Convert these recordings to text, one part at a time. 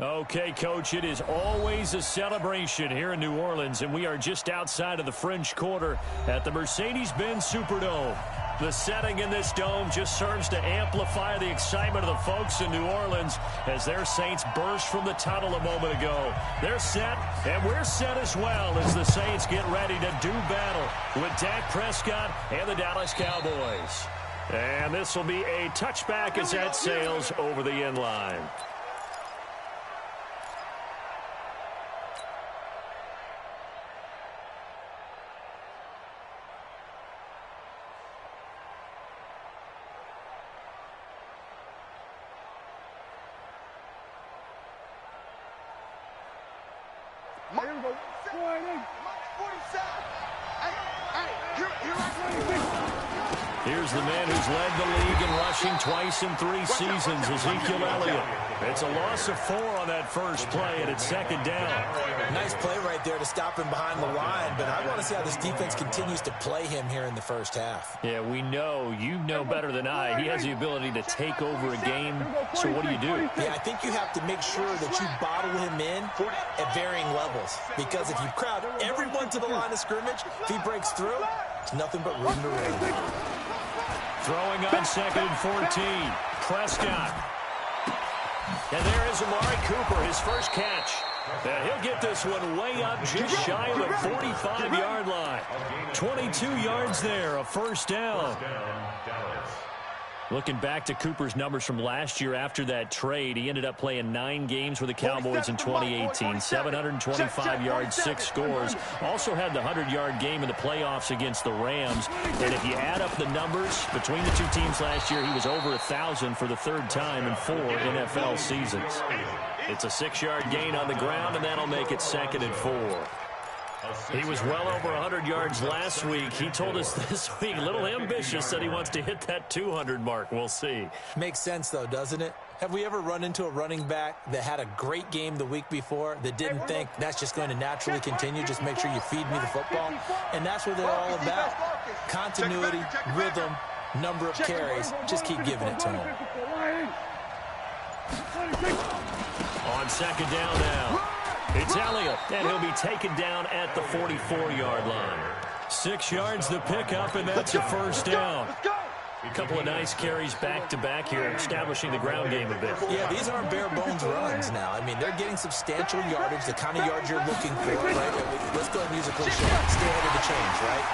Okay, Coach, it is always a celebration here in New Orleans, and we are just outside of the French Quarter at the Mercedes-Benz Superdome. The setting in this dome just serves to amplify the excitement of the folks in New Orleans as their Saints burst from the tunnel a moment ago. They're set, and we're set as well as the Saints get ready to do battle with Dak Prescott and the Dallas Cowboys. And this will be a touchback as that sails over the end line. Here's the man who's led the league in rushing twice in 3 seasons, Ezekiel Elliott. It's a loss of 4 on that first play, and it's second down. Nice play right there to stop him behind the line, but I want to see how this defense continues to play him here in the first half. Yeah, we know. You know better than I. He has the ability to take over a game, so what do you do? Yeah, I think you have to make sure that you bottle him in at varying levels, because if you crowd everyone to the line of scrimmage, if he breaks through, it's nothing but room to run. Throwing on second and 14. Prescott. And there is Amari Cooper, his first catch. And he'll get this one way up just shy of the 45-yard line. 22 yards there, a first down. Looking back to Cooper's numbers from last year after that trade, he ended up playing 9 games with the Cowboys in 2018. 725 yards, 6 scores. Also had the 100-yard game in the playoffs against the Rams. And if you add up the numbers between the two teams last year, he was over 1,000 for the 3rd time in 4 NFL seasons. It's a 6-yard gain on the ground, and that'll make it second and 4. He was well over 100 yards last week. He told us this week, a little ambitious, that he wants to hit that 200 mark. We'll see. Makes sense, though, doesn't it? Have we ever run into a running back that had a great game the week before that didn't think that's just going to naturally continue? Just make sure you feed me the football. And that's what they're all about. Continuity, rhythm, number of carries. Just keep giving it to him. On second down now. It's Elliott, and he'll be taken down at the 44-yard line. 6 yards the pickup, and that's a first down. A couple of nice carries back-to-back here, establishing the ground game a bit. Yeah, these aren't bare-bones runs now. I mean, they're getting substantial yardage, the kind of yards you're looking for, right? Let's go and use a cliche. Stay ahead of the change, right?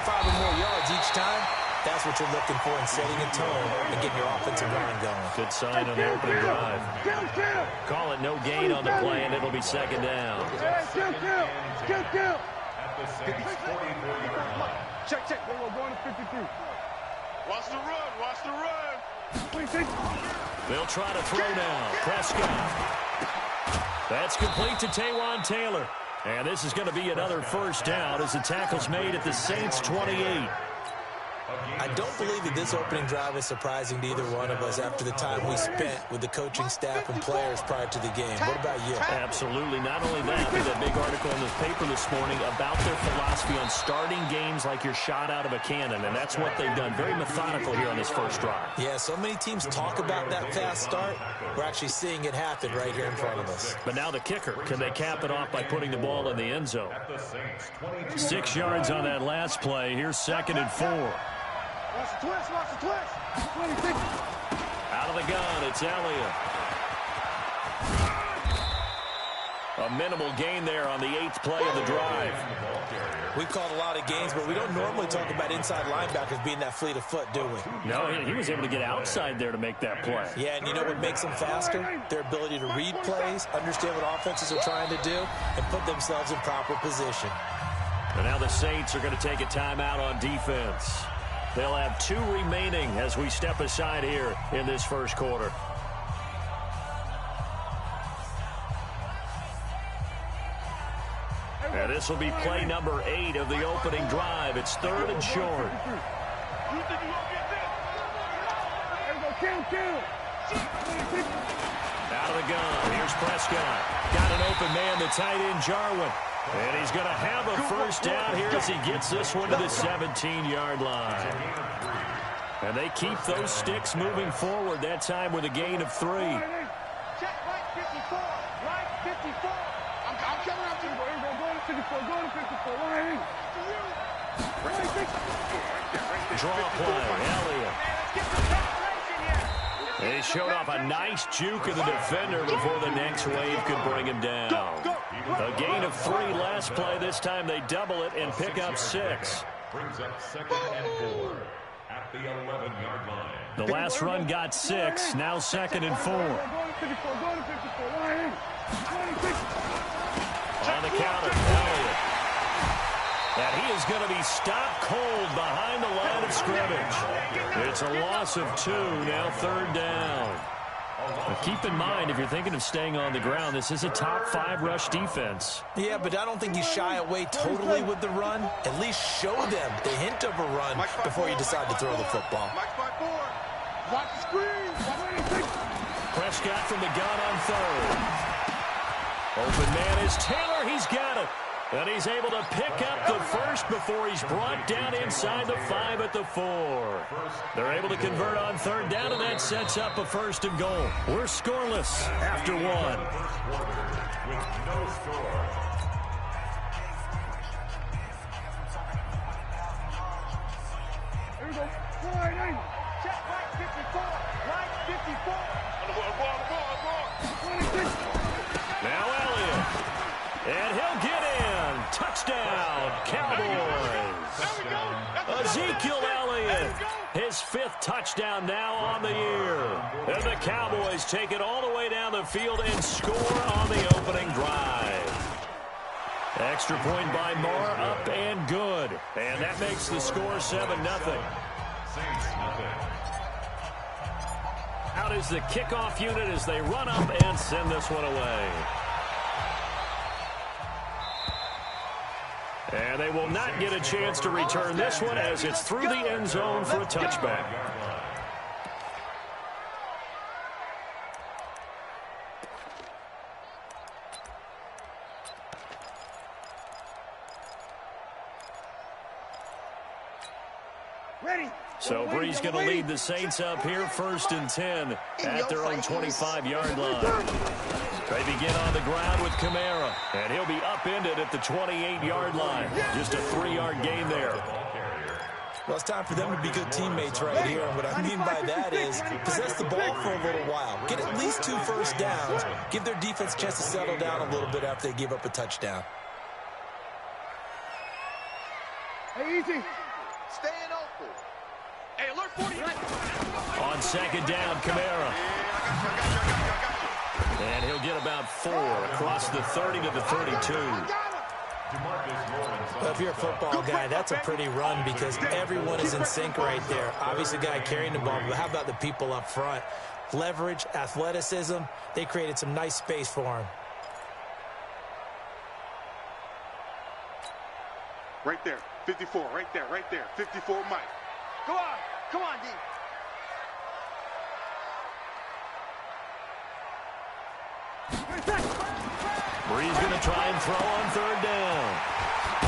5 or more yards each time. That's what you're looking for in setting a tone and getting your offensive line going. Good sign on the opening drive. Call it no gain on the play, and it'll be second down. Check. We're going to 53. Watch the run. They'll try to throw now. Prescott. That's complete to Taywan Taylor. And this is going to be another first down as the tackle's made at the Saints' 28. I don't believe that this opening drive is surprising to either one of us after the time we spent with the coaching staff and players prior to the game. What about you? Absolutely. Not only that, but that big article in the paper this morning about their philosophy on starting games like you're shot out of a cannon, and that's what they've done. Very methodical here on this first drive. Yeah, so many teams talk about that fast start. We're actually seeing it happen right here in front of us. But now the kicker. Can they cap it off by putting the ball in the end zone? 6 yards on that last play. Here's second and 4. Watch the twist. Out of the gun, it's Elliott. A minimal gain there on the 8th play of the drive. We've called a lot of games, but we don't normally talk about inside linebackers being that fleet of foot, do we? No, he was able to get outside there to make that play. Yeah, and you know what makes them faster? Their ability to read plays, understand what offenses are trying to do, and put themselves in proper position. And now the Saints are going to take a timeout on defense. They'll have 2 remaining as we step aside here in this first quarter. And this will be play number 8 of the opening drive. It's 3rd and short. Out of the gun. Here's Prescott. Got an open man, the tight end, Jarwin. And he's going to have a first down here as he gets this one to the 17-yard line. And they keep those sticks moving forward, that time with a gain of 3. 54. Right 54. I'm coming up to you. Go to 54. Go to 54. 180. Draw play, Elliott. They showed off a nice juke of the defender before the next wave could bring him down. A gain of 3 last play. This time they double it and pick up 6. Brings up 2nd and 4 at the 11-yard line. The last run got 6. Now 2nd and 4. On the counter, Elliott. And he is going to be stopped cold behind the line of scrimmage. It's a loss of 2, now 3rd down. But keep in mind, if you're thinking of staying on the ground, this is a top 5 rush defense. Yeah, but I don't think you shy away totally with the run. At least show them the hint of a run before you decide to throw the football. Watch the screen. Prescott from the gun on 3rd. Open man is Taylor. He's got it. And he's able to pick up the first before he's brought down inside the 5 at the 4. They're able to convert on 3rd down, and that sets up a 1st and goal. We're scoreless after 1. With no score. Here we go. Check right 54. Right 54. Now Elliott. And he'll get in. Touchdown, Cowboys. Ezekiel Elliott, his 5th touchdown now on the year. And the Cowboys take it all the way down the field and score on the opening drive. Extra point by Marr, up and good. And that makes the score 7-0. Out is the kickoff unit as they run up and send this one away. And they will not get a chance to return this one as it's through the end zone for a touchback. So Bree's going to lead the Saints up here 1st and 10 at their own 25-yard line. They begin on the ground with Kamara, and he'll be upended at the 28-yard line. Just a 3-yard gain there. Well, it's time for them to be good teammates right here. And what I mean by that is possess the ball for a little while. Get at least 2 first downs. Give their defense a chance to settle down a little bit after they give up a touchdown. Hey, easy. Staying open. Hey, alert 40. On 2nd down, Kamara. And he'll get about 4 across the 30 to the 32. Well, if you're a football guy, that's a pretty run because everyone is in sync right there. Obviously, the guy carrying the ball, but how about the people up front? Leverage, athleticism, they created some nice space for him. Right there, 54, right there, 54, Mike. Come on, D. Bree's going to try and throw on 3rd down.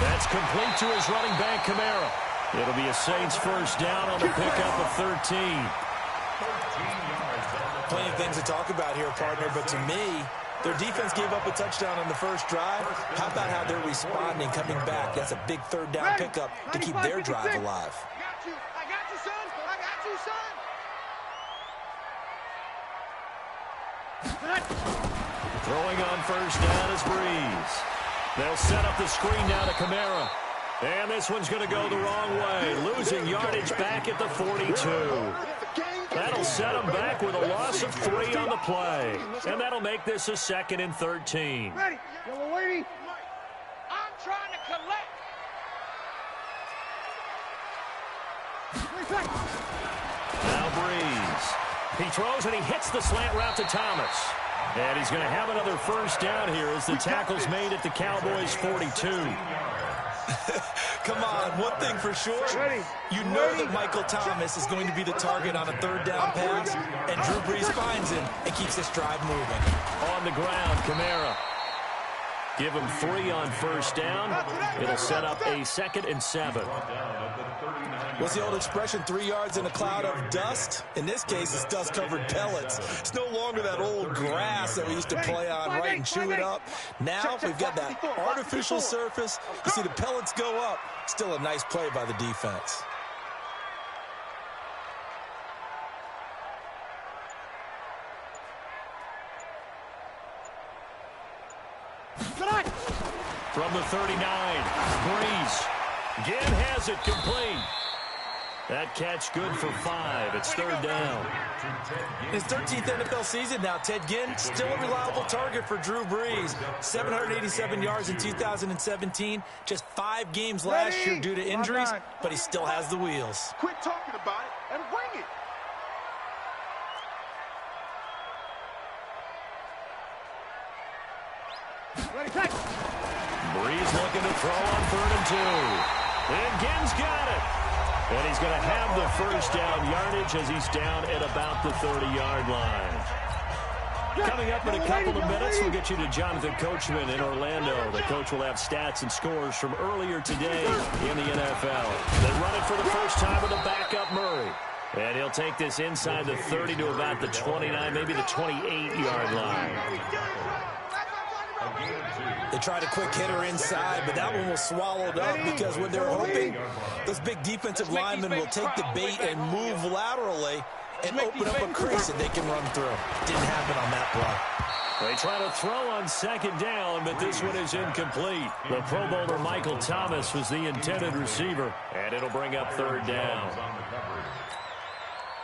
That's complete to his running back, Kamara. It'll be a Saints 1st down on the pickup of 13. Plenty of things to talk about here, partner, but to me, their defense gave up a touchdown on the first drive. How about how they're responding, coming back? That's a big 3rd down pickup to keep their drive alive. I got you, son. Throwing on 1st down is Breeze. They'll set up the screen now to Kamara. And this one's going to go the wrong way. Losing yardage back at the 42. That'll set them back with a loss of 3 on the play. And that'll make this a 2nd and 13. Ready. Yellow lady. I'm trying to collect. Now Breeze. He throws and he hits the slant route to Thomas. And he's going to have another 1st down here as the tackle's made at the Cowboys' 42. Come on, one thing for sure. You know that Michael Thomas is going to be the target on a 3rd down pass, and Drew Brees finds him and keeps this drive moving. On the ground, Kamara. Give him 3 on first down. It'll set up a 2nd and 7. What's the old expression, 3 yards in a cloud of dust? In this case, it's dust-covered pellets. It's no longer that old grass that we used to play on, right, and chew it up. Now we've got that artificial surface. You see the pellets go up. Still a nice play by the defense. From the 39, Breeze again has it complete. That catch good for 5. It's 3rd down. His 13th NFL season now, Ted Ginn, still a reliable target for Drew Brees. 787 yards in 2017, just 5 games last year due to injuries, but he still has the wheels. Quit talking about it and bring it. Breeze looking to throw on 3rd and 2. And Ginn's got it. And he's going to have the first down yardage as he's down at about the 30-yard line. Coming up in a couple of minutes, we'll get you to Jonathan Coachman in Orlando. The coach will have stats and scores from earlier today in the NFL. They run it for the first time with a backup Murray. And he'll take this inside the 30 to about the 29, maybe the 28-yard line. They tried a quick hitter inside, but that one was swallowed up because when they're hoping those big defensive linemen will take the bait and move laterally and open up a crease that they can run through. Didn't happen on that play. They try to throw on 2nd down, but this one is incomplete. The Pro Bowler Michael Thomas was the intended receiver, and it'll bring up 3rd down.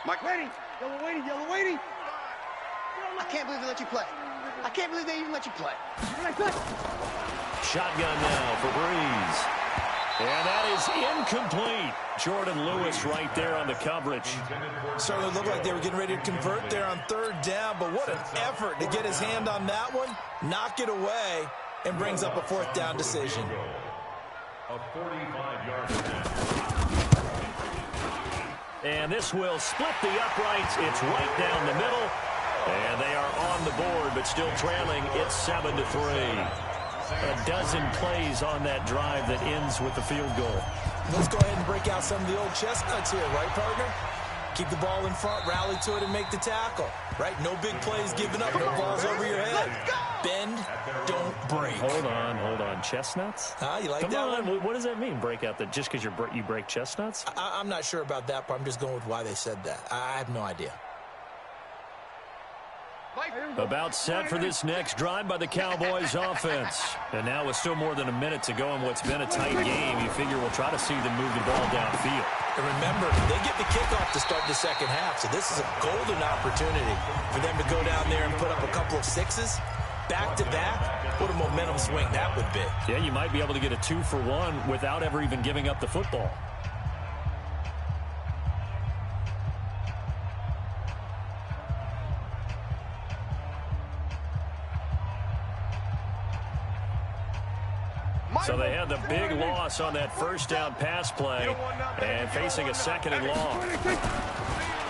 Mike, waiting. Yellow waiting. I can't believe they let you play. I can't believe they even let you play. Shotgun now for Breeze. And that is incomplete. Jordan Lewis right there on the coverage. Certainly looked like they were getting ready to convert there on 3rd down, but what an effort to get his hand on that one, knock it away, and brings up a 4th down decision. A 45-yard pass. And this will split the uprights. It's right down the middle. And they are on the board, but still trailing. It's 7-3. A dozen plays on that drive that ends with the field goal. Let's go ahead and break out some of the old chestnuts here, right, partner? Keep the ball in front, rally to it, and make the tackle, right? No big plays given up, no balls over your head. Bend, don't break. Hold on. Chestnuts? You like Come that on. one? What does that mean, break out? Just because you break chestnuts? I'm not sure about that, but I'm just going with why they said that. I have no idea. About set for this next drive by the Cowboys offense. And now with still more than a minute to go in what's been a tight game, you figure we'll try to see them move the ball downfield. And remember, they get the kickoff to start the second half, so this is a golden opportunity for them to go down there and put up a couple of 6s. Back-to-back, what a momentum swing that would be. Yeah, you might be able to get a 2-for-1 without ever even giving up the football. So they had the big loss on that first down pass play and facing a 2nd and long.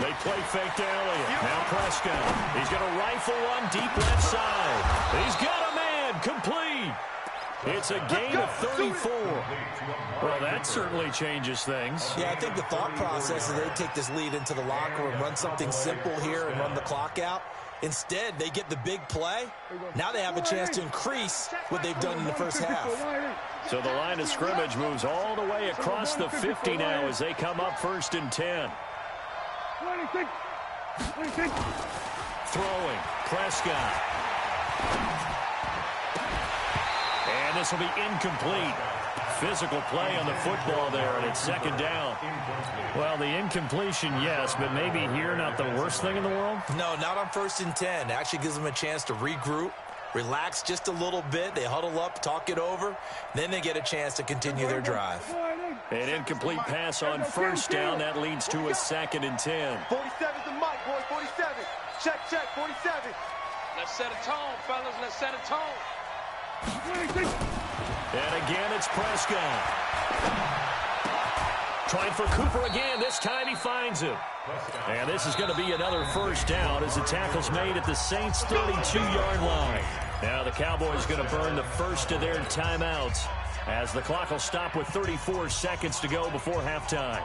They play fake to Elliott. Now Prescott. He's going to rifle one deep left side. He's got a man complete. It's a gain of 34. Well, that certainly changes things. Yeah, I think the thought process is they take this lead into the locker room, run something simple here and run the clock out. Instead, they get the big play. Now they have a chance to increase what they've done in the first half. So the line of scrimmage moves all the way across the 50 now as they come up 1st and 10. Throwing, Prescott. And this will be incomplete. Physical play on the football there, and it's 2nd down. Well, the incompletion, yes, but maybe here not the worst thing in the world? No, not on 1st and 10. It actually gives them a chance to regroup, relax just a little bit. They huddle up, talk it over. Then they get a chance to continue their drive. An incomplete pass on 1st down. That leads to a 2nd and 10. 47's the mic, boys. 47. Check, 47. Let's set a tone, fellas. Let's set a tone. And again, it's Prescott. Trying for Cooper again. This time he finds him. And this is going to be another 1st down as the tackle's made at the Saints' 32-yard line. Now the Cowboys going to burn the first of their timeouts as the clock will stop with 34 seconds to go before halftime.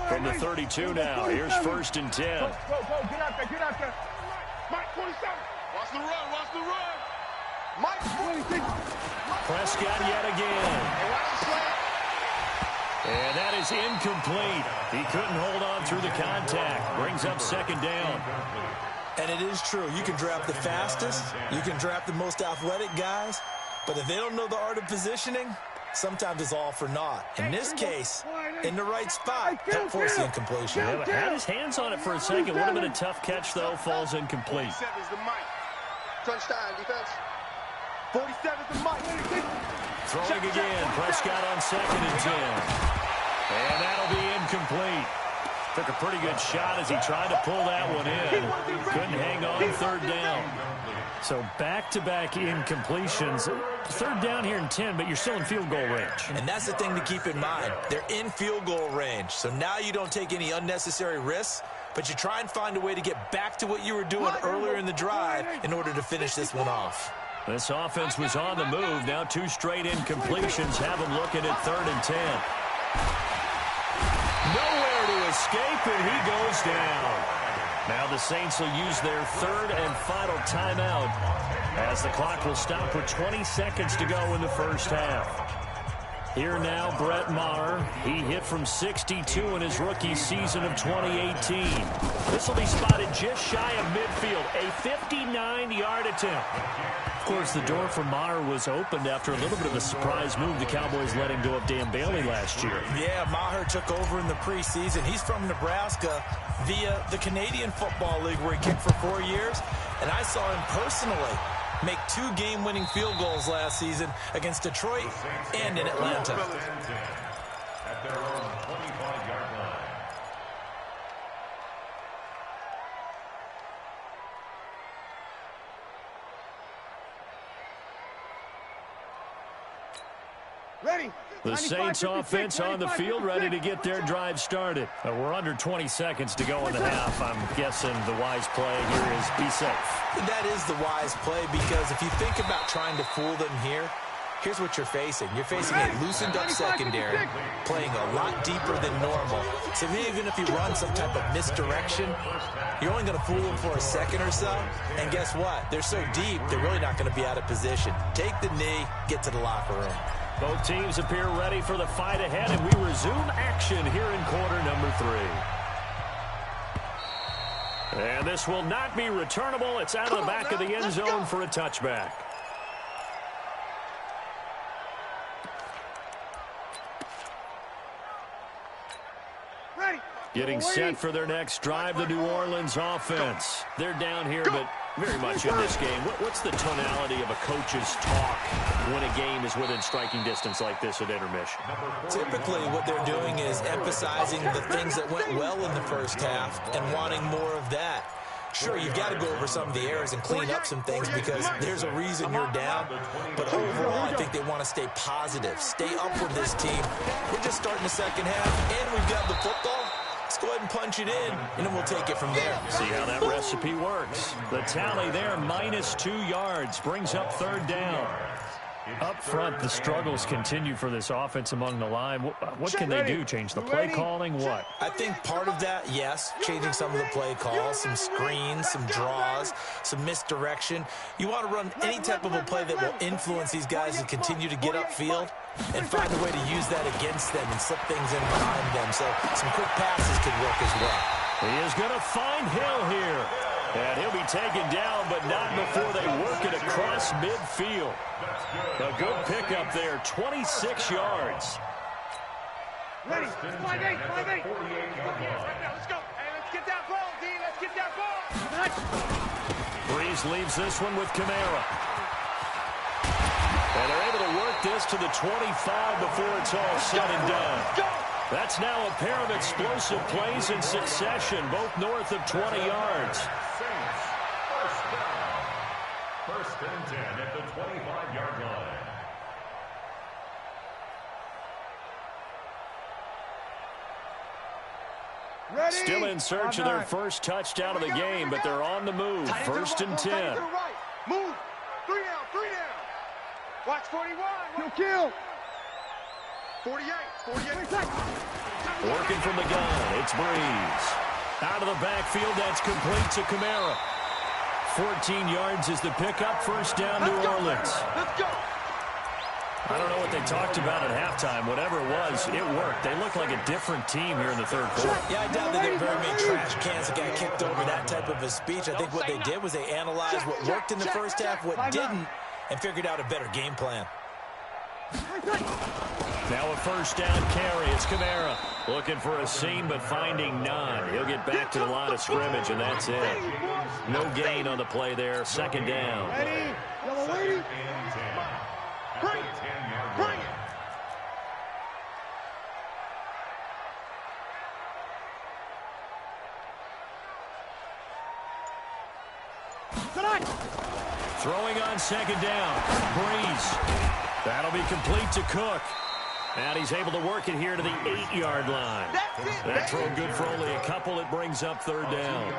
From the 32 now, here's 1st and 10. Go, get out there. Mike, 27. Watch the run. Mike, 26. Prescott yet again. Hey, watch the slant. And that is incomplete. He couldn't hold on through the contact. Brings up 2nd down. And it is true. You can draft the fastest. You can draft the most athletic guys. But if they don't know the art of positioning, sometimes it's all for naught. In this case, in the right spot, help force the incompletion. Yeah, but had his hands on it for a second. Would have been a tough catch, though. Falls incomplete. 47's the Mike. Crunch time, defense. 47's the Mike. Throwing again. Prescott on 2nd and 10. And that'll be incomplete. Took a pretty good shot as he tried to pull that one in. Couldn't hang on 3rd down. So back-to-back incompletions. 3rd down here and 10, but you're still in field goal range. And that's the thing to keep in mind. They're in field goal range. So now you don't take any unnecessary risks, but you try and find a way to get back to what you were doing earlier in the drive in order to finish this one off. This offense was on the move. Now 2 straight incompletions have them looking at 3rd and 10. Nowhere to escape, and he goes down. Now the Saints will use their 3rd and final timeout as the clock will stop with 20 seconds to go in the first half. Here now, Brett Maher. He hit from 62 in his rookie season of 2018. This will be spotted just shy of midfield, a 59-yard attempt. Of course, the door for Maher was opened after a little bit of a surprise move. The Cowboys letting go of Dan Bailey last year. Yeah, Maher took over in the preseason. He's from Nebraska via the Canadian Football League where he kicked for 4 years. And I saw him personally make 2 game-winning field goals last season against Detroit and in Atlanta. At their own 25-yard line. Ready. The Saints offense on the field, ready to get their drive started. We're under 20 seconds to go in the half. I'm guessing the wise play here is be safe. That is the wise play because if you think about trying to fool them here, here's what you're facing. You're facing a loosened up secondary, playing a lot deeper than normal. So even if you run some type of misdirection, you're only going to fool them for a second or so. And guess what? They're so deep, they're really not going to be out of position. Take the knee, get to the locker room. Both teams appear ready for the fight ahead, and we resume action here in quarter number 3. And this will not be returnable. It's out of the back of the end zone for a touchback. Getting set for their next drive, the New Orleans offense. They're down here, but very much in this game. What's the tonality of a coach's talk when a game is within striking distance like this at intermission? Typically, what they're doing is emphasizing the things that went well in the first half and wanting more of that. Sure, you've got to go over some of the errors and clean up some things because there's a reason you're down. But overall, I think they want to stay positive, stay up with this team. We're just starting the second half, and we've got the football. Let's go ahead and punch it in, and then we'll take it from there. See how that recipe works. The tally there, -2 yards, brings up 3rd down. Up front, the struggles continue for this offense among the line. What can they do? Change the play calling? What? I think part of that, yes, changing some of the play calls, some screens, some draws, some misdirection. You want to run any type of a play that will influence these guys to continue to get upfield and find a way to use that against them and slip things in behind them. So some quick passes could work as well. He is going to find Hill here. And he'll be taken down, but not before they work it across midfield. A good pickup there, 26 yards. Ready. 5-8. Let's go. Hey, let's get that ball, D. Let's get that ball. Breeze leaves this one with Kamara. And they're able to work this to the 25 before it's all said and done. That's now a pair of explosive plays in succession, both north of 20 yards. First and 10 at the 25-yard line. Still in search of their first touchdown of the game, but they're on the move. First and 10. Move. 3 down, 3 down. Watch 41. Kill. 48. Working from the gun, it's Breeze. Out of the backfield, that's complete to Kamara. 14 yards is the pickup, first down, New Orleans. Let's go. I don't know what they talked about at halftime. Whatever it was, it worked. They look like a different team here in the third quarter. Yeah, I doubt that there were very many trash cans that got kicked over that type of a speech. I think what they did was they analyzed what worked in the first half, what didn't, and figured out a better game plan. Now a first down carry. It's Kamara looking for a seam, but finding none. He'll get back to the line of scrimmage, and that's it. No gain on the play there. Second down. Bring it. Throwing on second down. Breeze. That'll be complete to Cook. And he's able to work it here to the 8-yard line. That throw good for only a couple. It brings up third down.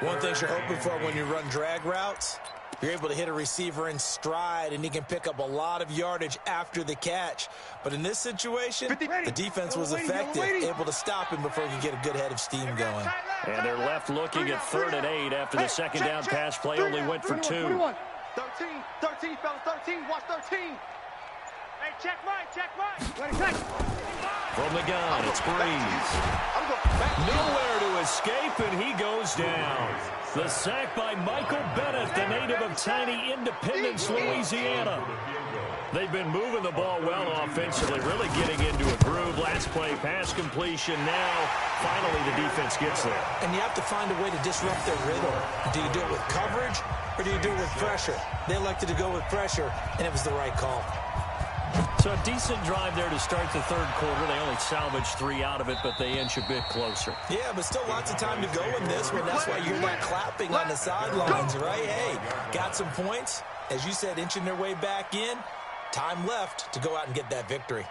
One thing you're hoping for when you run drag routes, you're able to hit a receiver in stride, and he can pick up a lot of yardage after the catch. But in this situation, the defense was effective, able to stop him before he could get a good head of steam going. And they're left looking at third and 8 after the second down pass play only went for 2. 13, fellas, 13. Watch 13. Hey, check right. From the gun, it's Breeze. Nowhere to escape, and he goes down. The sack by Michael Bennett, the native of tiny Independence, Louisiana. They've been moving the ball well offensively, really getting into a groove. Last play, pass completion. Now, finally, the defense gets there. And you have to find a way to disrupt their rhythm. Do you do it with coverage, or do you do it with pressure? They elected to go with pressure, and it was the right call. So a decent drive there to start the third quarter. They only salvaged 3 out of it, but they inch a bit closer. Yeah, but still lots of time to go in this one. That's why you're not clapping on the sidelines, right? Hey, got some points. As you said, inching their way back in. Time left to go out and get that victory.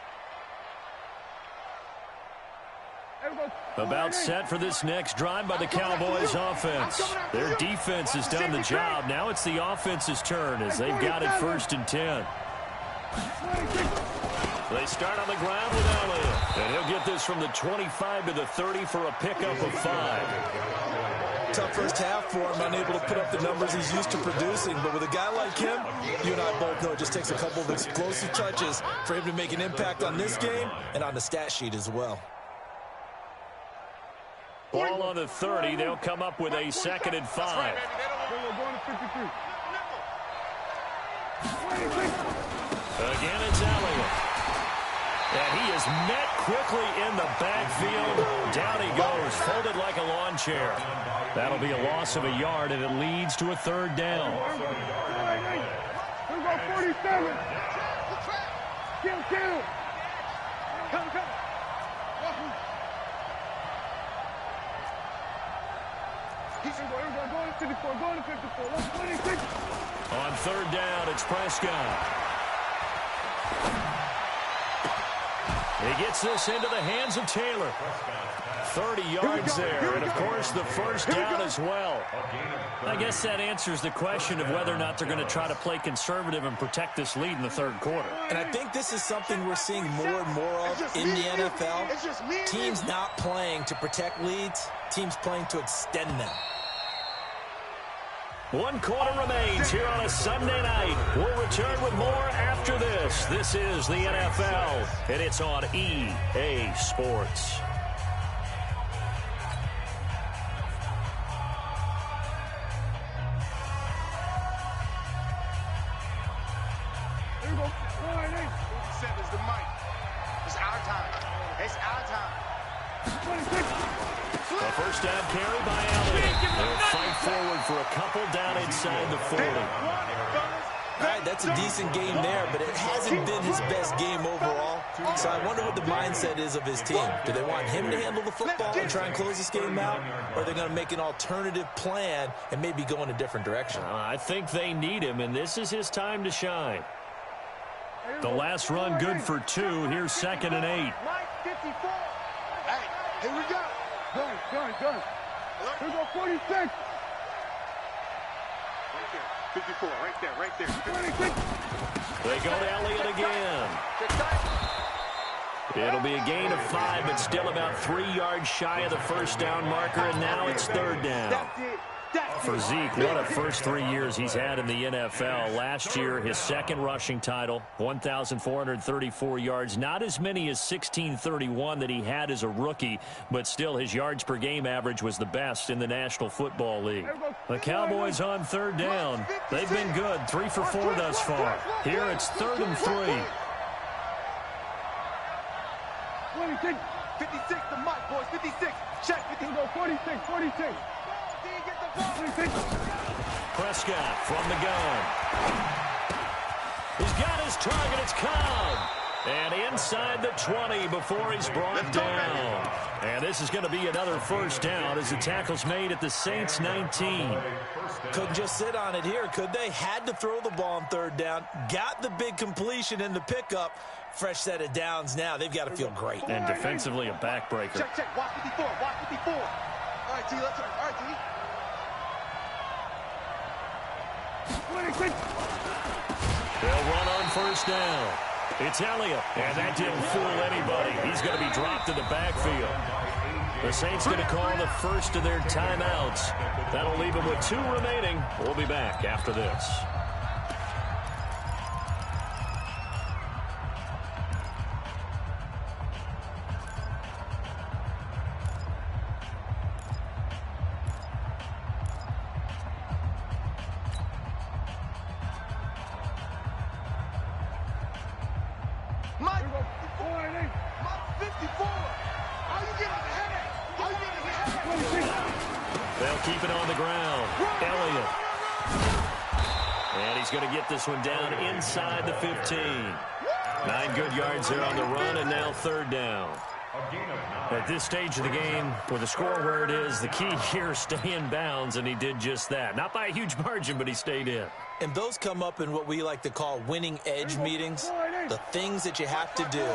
About set for this next drive by the Cowboys offense. Their defense has done the job. Now it's the offense's turn as they've got it first and 10. They start on the ground with Elliott. And he'll get this from the 25 to the 30 for a pickup of 5. Tough first half for him, unable to put up the numbers he's used to producing. But with a guy like him, you and I both know it just takes a couple of explosive touches for him to make an impact on this game and on the stat sheet as well. Ball on the 30. They'll come up with a second and 5. Again, it's Elliott. And he is met quickly in the backfield. Down he goes, folded like a lawn chair. That'll be a loss of a yard, and it leads to a third down. Here we go, 47. Kill. Come. Go to 54. On third down, it's Prescott. He gets this into the hands of Taylor. 30 yards there, and of course the first down as well. I guess that answers the question of whether or not they're going to try to play conservative and protect this lead in the third quarter. And I think this is something we're seeing more and more of in the NFL. Teams not playing to protect leads, teams playing to extend them. 1 quarter remains here on a Sunday night. We'll return with more after this. This is the NFL, and it's on EA Sports. Here we go. 47 is the mic. It's our time. A first down carry by Elliott. They'll fight forward for a couple down inside the 40. All right, that's a decent game there, but it hasn't been his best game overall. So I wonder what the mindset is of his team. Do they want him to handle the football and try and close this game out? Or are they going to make an alternative plan and maybe go in a different direction? I think they need him, and this is his time to shine. The last run good for 2. Here's second and 8. Mike, 54. Hey, here we go. Done. Here go 46. Right there. 54. Right there. 26. They go to Elliott again. It'll be a gain of 5, but still about 3 yards shy of the first down marker, and now it's third down. For Zeke, what a first 3 years he's had in the NFL. Last year, his second rushing title, 1,434 yards. Not as many as 1,631 that he had as a rookie, but still his yards per game average was the best in the National Football League. The Cowboys on third down. They've been good, 3 for 4 thus far. Here it's 3rd and 3. 56 to Mike, boys. 56. Check. 46. Prescott from the gun. He's got his target. It's Cobb. And inside the 20 before he's brought down. And this is going to be another first down as the tackle's made at the Saints 19. Couldn't just sit on it here, could they? Had to throw the ball on third down. Got the big completion in the pickup. Fresh set of downs now. They've got to feel great. And defensively a backbreaker. Check. Watch 54. All right, T. Let's go. All right, T. 26. They'll run on first down. It's Elliott, and that didn't fool anybody. He's going to be dropped in the backfield. The Saints going to call the first of their timeouts. That'll leave them with 2 remaining. We'll be back after this. Keep it on the ground. Elliott. And he's going to get this one down inside the 15. 9 good yards there on the run, and now third down. At this stage of the game, with the score where it is, the key here, stay in bounds, and he did just that. Not by a huge margin, but he stayed in. And those come up in what we like to call winning edge meetings. The things that you have to do.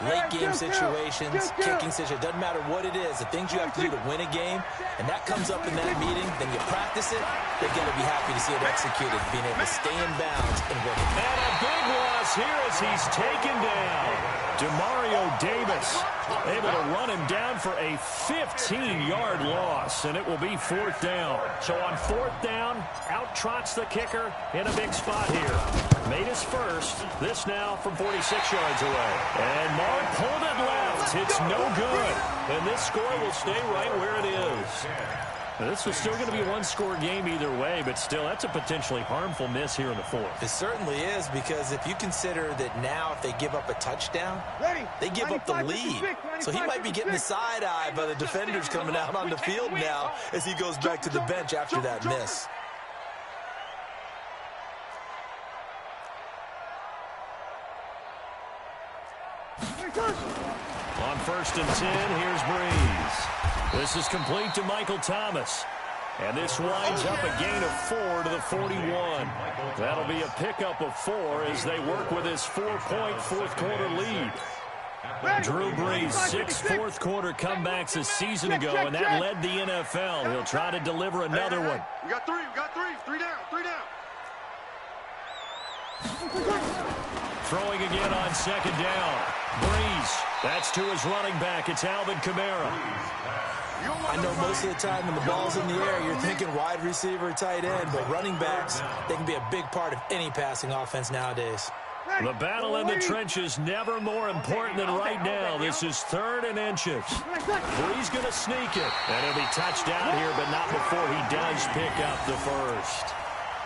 Late game situations, kicking situations, doesn't matter what it is, the things you have to do to win a game, and that comes up in that meeting, then you practice it, they're going to be happy to see it executed, being able to stay in bounds and work it. And a big loss here as he's taken down. Demario Davis able to run him down for a 15-yard loss, and it will be 4th down. So on 4th down, out trots the kicker in a big spot here. Made his first. This now from 46 yards away. And Mark pulled it left. It's no good. And this score will stay right where it is. Now, this was still going to be a one-score game either way, but still, that's a potentially harmful miss here in the 4th. It certainly is, because if you consider that now if they give up a touchdown, they give up the lead. So he might be getting the side-eye by the defenders coming out on the field now as he goes back to the bench after that miss. On 1st and 10, here's Breeze. This is complete to Michael Thomas. And this winds up a gain of 4 to the 41. That'll be a pickup of 4 as they work with his 4-point fourth-quarter lead. Drew Brees, 6 fourth-quarter comebacks a season ago, and that led the NFL. He'll try to deliver another one. We got 3. 3 down. Throwing again on 2nd down. Breeze, that's to his running back. It's Alvin Kamara. I know most of the time when the ball's in the air, you're thinking wide receiver, tight end, but running backs, they can be a big part of any passing offense nowadays. The battle in the trenches never more important than right now. This is 3rd and inches. Breeze going to sneak it. And he'll be touched down here, but not before he does pick up the first.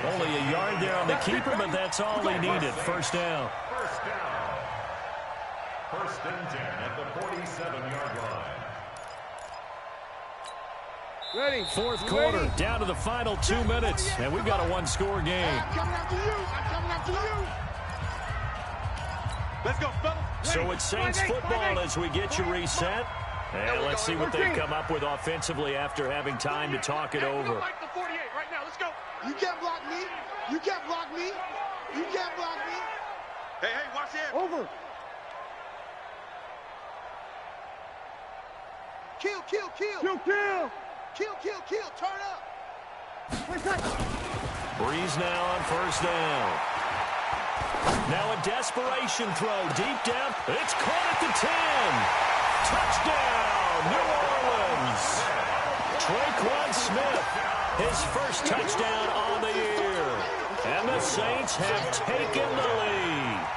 Only a yard there on the keeper, but that's all he needed. First down. 1st and 10 at the 47-yard line. Ready. 4th quarter, down to the final 2 minutes, and we've got a one-score game. I'm coming after you. Let's go, fellas. So it's Saints football as we get you reset. And let's see what they've come up with offensively after having time to talk it over. Like the 48 right now. Let's go. You can't block me. You can't block me. Hey, watch it. Over. Kill, kill, kill. Kill, kill. Kill, kill, kill. Turn up. Breeze now on first down. Now a desperation throw deep down. It's caught at the 10. Touchdown, New Orleans. Traquan Smith, his first touchdown on the year. And the Saints have taken the lead.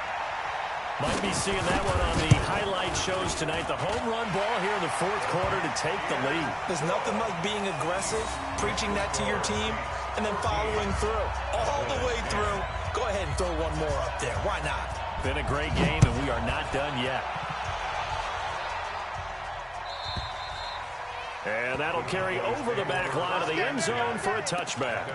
Might be seeing that one on the highlight shows tonight. The home run ball here in the fourth quarter to take the lead. There's nothing like being aggressive, preaching that to your team, and then following through. All the way through. Go ahead and throw one more up there. Why not? Been a great game, and we are not done yet. And that'll carry over the back line of the end zone for a touchback.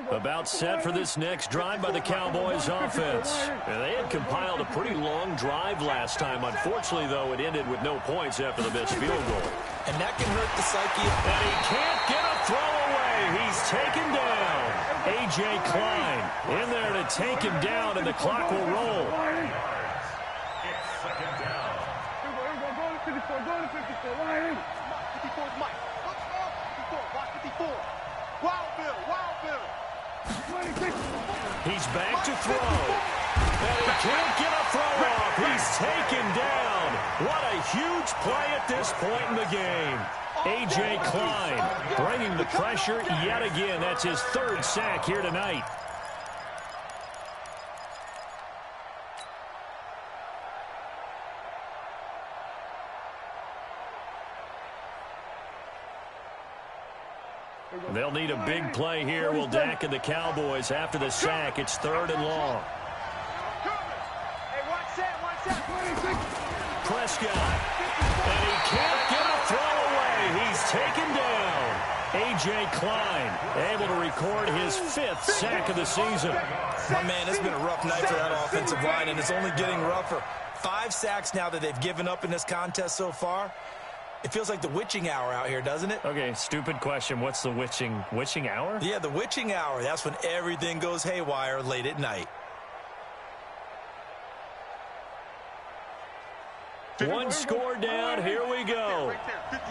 About set for this next drive by the Cowboys offense. And they had compiled a pretty long drive last time. Unfortunately, though, it ended with no points after the missed field goal. And that can hurt the psyche. And he can't get a throw away. He's taken down. A.J. Klein in there to take him down, and the clock will roll. It's second down. Go to 54. Go to 54. Ryan. 54 is Mike. 54. Watch 54. Wild Bill. Wild Bill. He's back to throw. And he can't get a throw off. He's taken down. What a huge play at this point in the game. A.J. Klein bringing the pressure yet again. That's his third sack here tonight. They'll need a big play here. Will Dak and the Cowboys after the sack. It's third and long. Hey, watch that. Prescott. And he can't get a throw away. He's taken down. A.J. Klein able to record his fifth sack of the season. My man, it's been a rough night for that offensive line, and it's only getting rougher. 5 sacks now that they've given up in this contest so far. It feels like the witching hour out here, doesn't it? Okay, stupid question. What's the witching hour? Yeah, the witching hour. That's when everything goes haywire late at night. One score down. Here we go.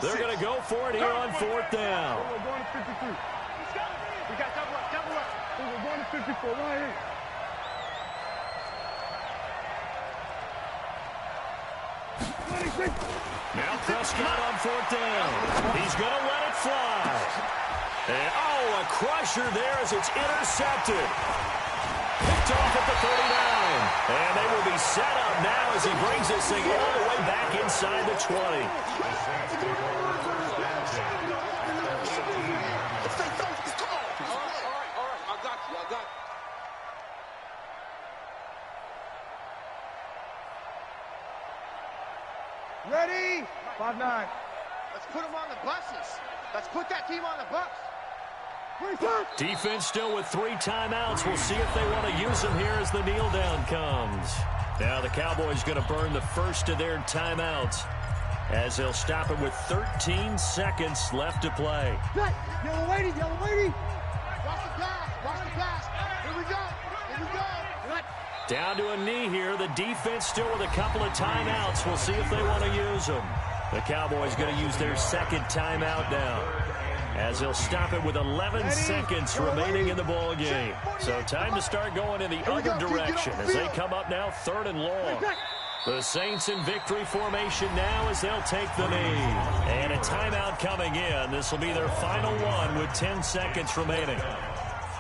They're going to go for it here on fourth down. We're going to 53. We got double up, double up. We're going to 54. Ryan. Now Prescott on fourth down. He's going to let it fly. And, a crusher there as it's intercepted. Picked off at the 39. And they will be set up now as he brings this thing all the way back inside the 20. All right. I got you. Ready? 5-9. Let's put them on the buses. Let's put that team on the bus. Defense still with 3 timeouts. We'll see if they want to use them here as the kneel down comes. Now the Cowboys going to burn the first of their timeouts as they'll stop it with 13 seconds left to play. Yellow lady, yellow lady. Watch the pass. Watch the pass. Here we go. Here we go. Down to a knee here. The defense still with a couple of timeouts. We'll see if they want to use them. The Cowboys going to use their second timeout now as they'll stop it with 11 seconds remaining in the ball game. So time to start going in the other direction as they come up now third and long. The Saints in victory formation now as they'll take the knee. And a timeout coming in. This will be their final one with 10 seconds remaining.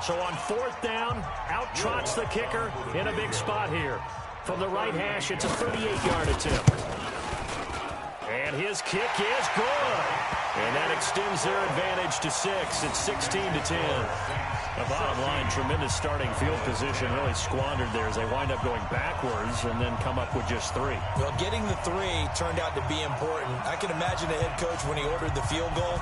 So on fourth down, out trots the kicker in a big spot here. From the right hash, it's a 38-yard attempt. And his kick is good. And that extends their advantage to 6. It's 16-10. The bottom line, tremendous starting field position, really squandered there as they wind up going backwards and then come up with just 3. Well, getting the 3 turned out to be important. I can imagine the head coach when he ordered the field goal.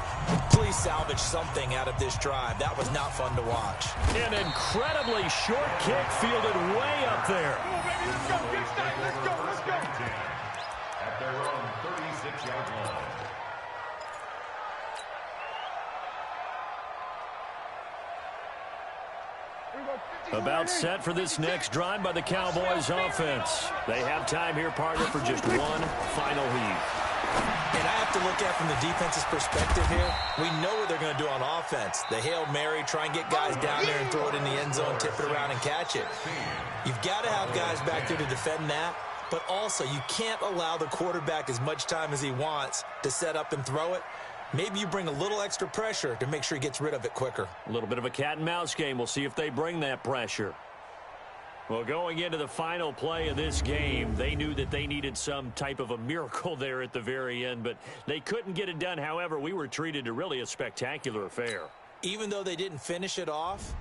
Please salvage something out of this drive. That was not fun to watch. An incredibly short kick fielded way up there. Let's go. Let's go. Let's go. At their own 36-yard line. About set for this next drive by the Cowboys offense. They have time here, partner, for just one final heave. And I have to look at from the defense's perspective here. We know what they're going to do on offense. The Hail Mary, try and get guys down there and throw it in the end zone, tip it around and catch it. You've got to have guys back there to defend that. But also, you can't allow the quarterback as much time as he wants to set up and throw it. Maybe you bring a little extra pressure to make sure he gets rid of it quicker. A little bit of a cat and mouse game. We'll see if they bring that pressure. Well, going into the final play of this game, they knew that they needed some type of a miracle there at the very end, but they couldn't get it done. However, we were treated to really a spectacular affair. Even though they didn't finish it off,